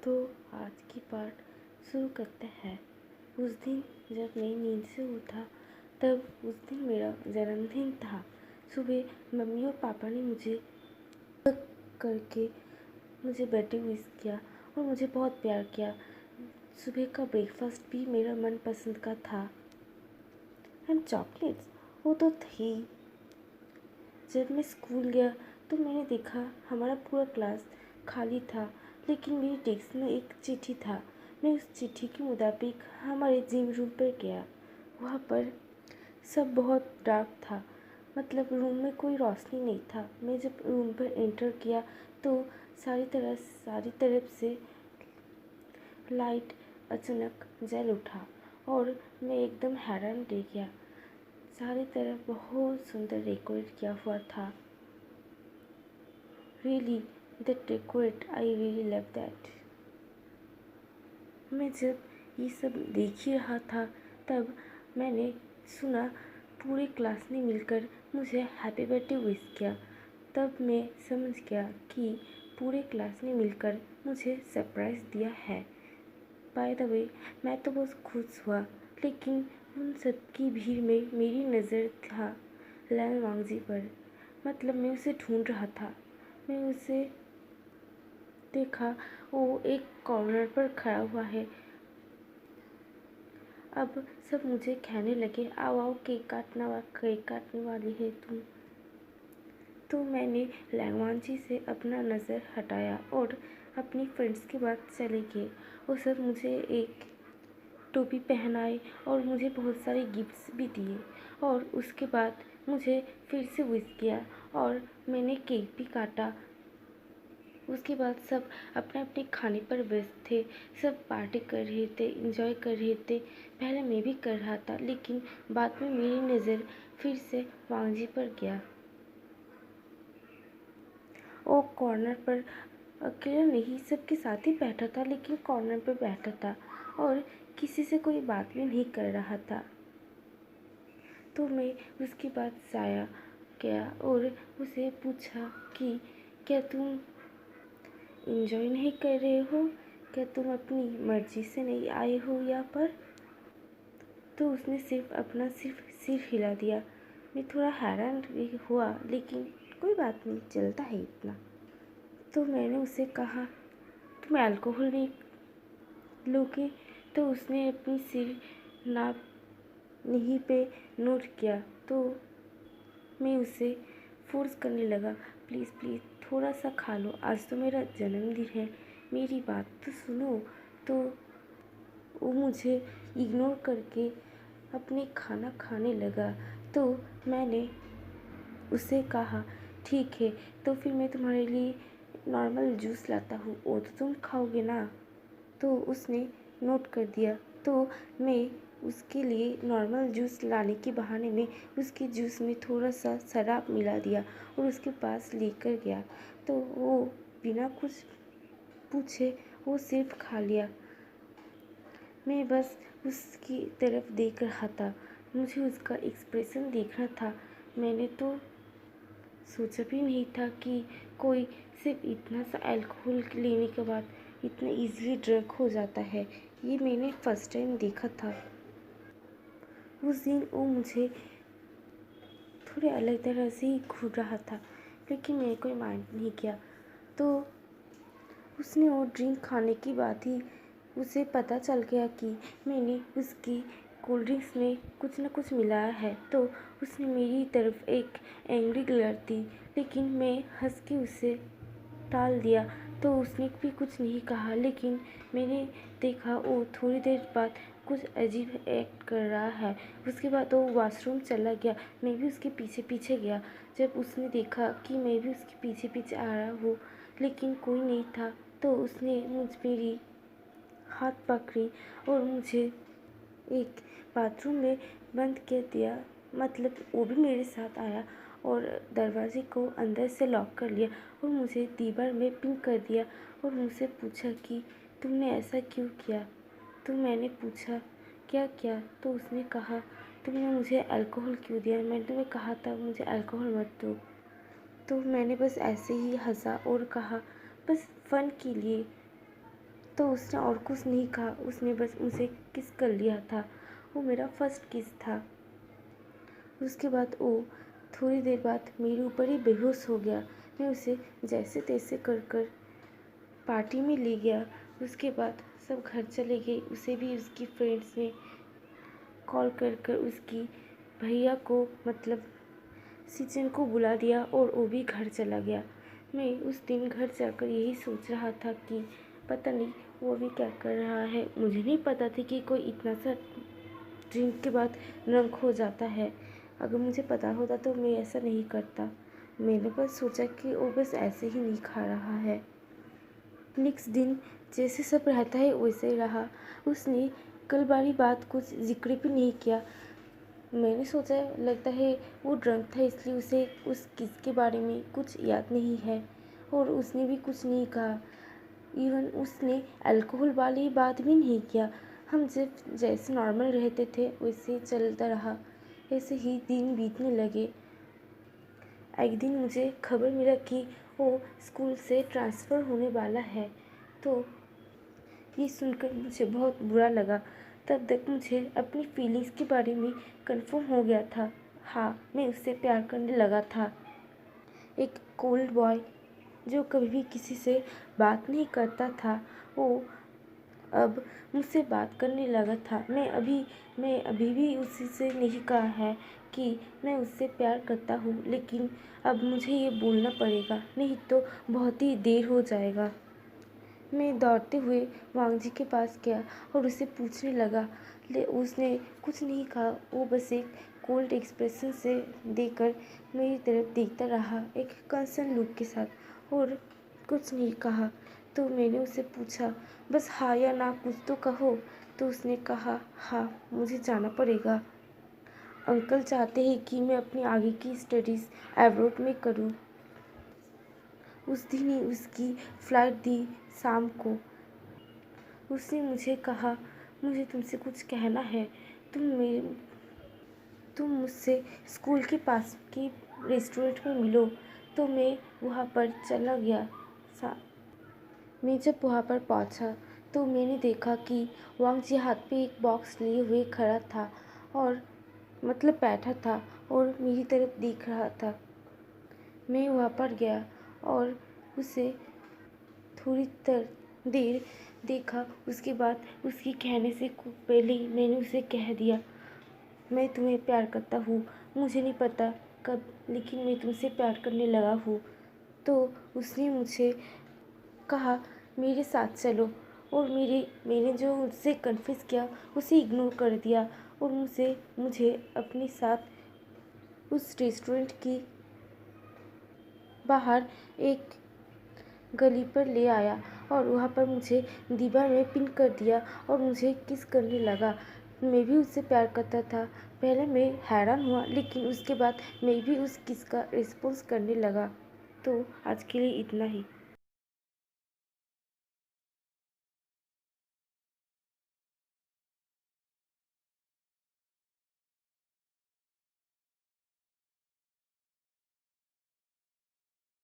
तो आज की पार्ट शुरू करते हैं। उस दिन जब मैं नींद से उठा तब उस दिन मेरा जन्मदिन था। सुबह मम्मी और पापा ने मुझे करके मुझे बर्थडे विश किया और मुझे बहुत प्यार किया। सुबह का ब्रेकफास्ट भी मेरा मनपसंद का था। एंड चॉकलेट्स वो तो थी। जब मैं स्कूल गया तो मैंने देखा हमारा पूरा क्लास खाली था, लेकिन मेरी डेस्क में एक चिट्ठी था। मैं उस चिट्ठी के मुताबिक हमारे जिम रूम पर गया। वहाँ पर सब बहुत डार्क था, मतलब रूम में कोई रोशनी नहीं था। मैं जब रूम पर एंटर किया तो सारी तरफ से लाइट अचानक जल उठा और मैं एकदम हैरान रह गया। सारी तरफ बहुत सुंदर डेकोरेट किया हुआ था। Really the decorate, I really love that. मैं जब ये सब देख ही रहा था तब मैंने सुना पूरे क्लास ने मिलकर मुझे हैप्पी बर्थडे विश किया। तब मैं समझ गया कि पूरे क्लास ने मिलकर मुझे सरप्राइज़ दिया है। बाय द वे, मैं तो बहुत खुश हुआ, लेकिन उन सब की भीड़ में मेरी नज़र था लैंग वांगजी पर। मतलब मैं उसे ढूंढ रहा था। मैं उसे देखा, वो एक कॉर्नर पर खड़ा हुआ है। अब सब मुझे कहने लगे, आओ आओ केक काटने वाली है तुम। तो मैंने लैंगवांजी से अपना नज़र हटाया और अपनी फ्रेंड्स के बाद चले गए। वो सब मुझे एक टोपी पहनाए और मुझे बहुत सारे गिफ्ट्स भी दिए और उसके बाद मुझे फिर से विश किया और मैंने केक भी काटा। उसके बाद सब अपने अपने खाने पर व्यस्त थे। सब पार्टी कर रहे थे, एंजॉय कर रहे थे। पहले मैं भी कर रहा था, लेकिन बाद में मेरी नज़र फिर से वांगजी पर गया। वो कॉर्नर पर अकेला नहीं, सबके साथ ही बैठा था, लेकिन कॉर्नर पर बैठा था और किसी से कोई बात भी नहीं कर रहा था। तो मैं उसके बाद जाया गया और उसे पूछा कि क्या तुम एंजॉय नहीं कर रहे हो? क्या तुम अपनी मर्जी से नहीं आए हो यहाँ पर? तो उसने सिर्फ अपना सिर हिला दिया। मैं थोड़ा हैरान भी हुआ, लेकिन कोई बात नहीं, चलता है इतना। तो मैंने उसे कहा, तुम अल्कोहल नहीं लोगे? तो उसने अपनी सिर नाप नहीं पे नोट किया। तो मैं उसे फोर्स करने लगा, प्लीज़ प्लीज़ थोड़ा सा खा लो, आज तो मेरा जन्मदिन है, मेरी बात तो सुनो। तो वो मुझे इग्नोर करके अपने खाना खाने लगा। तो मैंने उससे कहा, ठीक है, तो फिर मैं तुम्हारे लिए नॉर्मल जूस लाता हूँ, वो तो तुम खाओगे ना? तो उसने नोट कर दिया। तो मैं उसके लिए नॉर्मल जूस लाने के बहाने में उसके जूस में थोड़ा सा शराब मिला दिया और उसके पास लेकर गया। तो वो बिना कुछ पूछे वो सिर्फ खा लिया। मैं बस उसकी तरफ देख रहा था, मुझे उसका एक्सप्रेशन देखना था। मैंने तो सोचा भी नहीं था कि कोई सिर्फ इतना सा अल्कोहल लेने के बाद इतना इजीली ड्रंक हो जाता है। ये मैंने फर्स्ट टाइम देखा था। उस दिन वो मुझे थोड़े अलग तरह से ही घूर रहा था, लेकिन मैंने कोई माइंड नहीं किया। तो उसने वो ड्रिंक खाने की बात ही उसे पता चल गया कि मैंने उसकी कोल्ड ड्रिंक्स में कुछ न कुछ मिलाया है। तो उसने मेरी तरफ एक एंग्री ग्लर दी, लेकिन मैं हंस के उसे टाल दिया। तो उसने भी कुछ नहीं कहा, लेकिन मैंने देखा वो थोड़ी देर बाद कुछ अजीब एक्ट कर रहा है। उसके बाद वो वॉशरूम चला गया। मैं भी उसके पीछे पीछे गया। जब उसने देखा कि मैं भी उसके पीछे पीछे आ रहा हूँ, लेकिन कोई नहीं था, तो उसने मेरी हाथ पकड़ी और मुझे एक बाथरूम में बंद कर दिया। मतलब वो भी मेरे साथ आया और दरवाजे को अंदर से लॉक कर लिया और मुझे दीवार में पिन कर दिया और मुझसे पूछा कि तुमने ऐसा क्यों किया? तो मैंने पूछा क्या किया? तो उसने कहा, तुमने मुझे अल्कोहल क्यों दिया? मैंने तुम्हें कहा था मुझे अल्कोहल मत दो। तो मैंने बस ऐसे ही हंसा और कहा, बस फ़न के लिए। तो उसने और कुछ नहीं कहा, उसने बस मुझे किस कर लिया था। वो मेरा फर्स्ट किस था। उसके बाद वो थोड़ी देर बाद मेरे ऊपर ही बेहोश हो गया। मैं उसे जैसे तैसे कर कर पार्टी में ले गया। उसके बाद सब घर चले गए। उसे भी उसकी फ्रेंड्स ने कॉल कर कर उसकी भैया को मतलब सीजन को बुला दिया और वो भी घर चला गया। मैं उस दिन घर जाकर यही सोच रहा था कि पता नहीं वो भी क्या कर रहा है। मुझे नहीं पता था कि कोई इतना सा ड्रिंक के बाद ड्रंक हो जाता है। अगर मुझे पता होता तो मैं ऐसा नहीं करता। मैंने बस सोचा कि वो बस ऐसे ही नहीं खा रहा है। नेक्स्ट दिन जैसे सब रहता है वैसे ही रहा। उसने कल वाली बात कुछ जिक्र भी नहीं किया। मैंने सोचा लगता है वो ड्रंक था इसलिए उसे उस किस के बारे में कुछ याद नहीं है और उसने भी कुछ नहीं कहा। इवन उसने अल्कोहल वाली बात भी नहीं किया। हम जब जैसे नॉर्मल रहते थे वैसे चलता रहा। ऐसे ही दिन बीतने लगे। एक दिन मुझे खबर मिला कि वो स्कूल से ट्रांसफ़र होने वाला है। तो ये सुनकर मुझे बहुत बुरा लगा। तब तक मुझे अपनी फीलिंग्स के बारे में कंफर्म हो गया था। हाँ, मैं उससे प्यार करने लगा था। एक कोल्ड बॉय जो कभी भी किसी से बात नहीं करता था, वो अब मुझसे बात करने लगा था। मैं अभी भी उसी से नहीं कहा है कि मैं उससे प्यार करता हूँ, लेकिन अब मुझे ये बोलना पड़ेगा, नहीं तो बहुत ही देर हो जाएगा। मैं दौड़ते हुए वांग जी के पास गया और उसे पूछने लगा। उसने कुछ नहीं कहा। वो बस एक कोल्ड एक्सप्रेशन से देकर मेरी तरफ देखता रहा, एक कंसर्न लुक के साथ, और कुछ नहीं कहा। तो मैंने उससे पूछा, बस हाँ या ना कुछ तो कहो। तो उसने कहा, हाँ, मुझे जाना पड़ेगा। अंकल चाहते हैं कि मैं अपनी आगे की स्टडीज़ अब्रॉड में करूँ। उस दिन ही उसकी फ़्लाइट थी शाम को। उसने मुझे कहा, मुझे तुमसे कुछ कहना है। तुम मुझसे स्कूल के पास के रेस्टोरेंट में मिलो। तो मैं वहाँ पर चला गया। मैं जब वहाँ पर पहुँचा तो मैंने देखा कि वांग जी हाथ पे एक बॉक्स लिए हुए खड़ा था और मतलब बैठा था और मेरी तरफ देख रहा था। मैं वहाँ पर गया और उसे थोड़ी देर देखा। उसके बाद उसके कहने से पहले ही मैंने उसे कह दिया, मैं तुम्हें प्यार करता हूँ। मुझे नहीं पता कब, लेकिन मैं तुमसे प्यार करने लगा हूँ। तो उसने मुझे कहा, मेरे साथ चलो। और मैंने जो उससे कन्फेस किया उसे इग्नोर कर दिया और मुझे अपने साथ उस रेस्टोरेंट की बाहर एक गली पर ले आया और वहाँ पर मुझे दीवार में पिन कर दिया और मुझे किस करने लगा। मैं भी उससे प्यार करता था। पहले मैं हैरान हुआ, लेकिन उसके बाद मैं भी उस किस का रिस्पॉन्स करने लगा। तो आज के लिए इतना ही।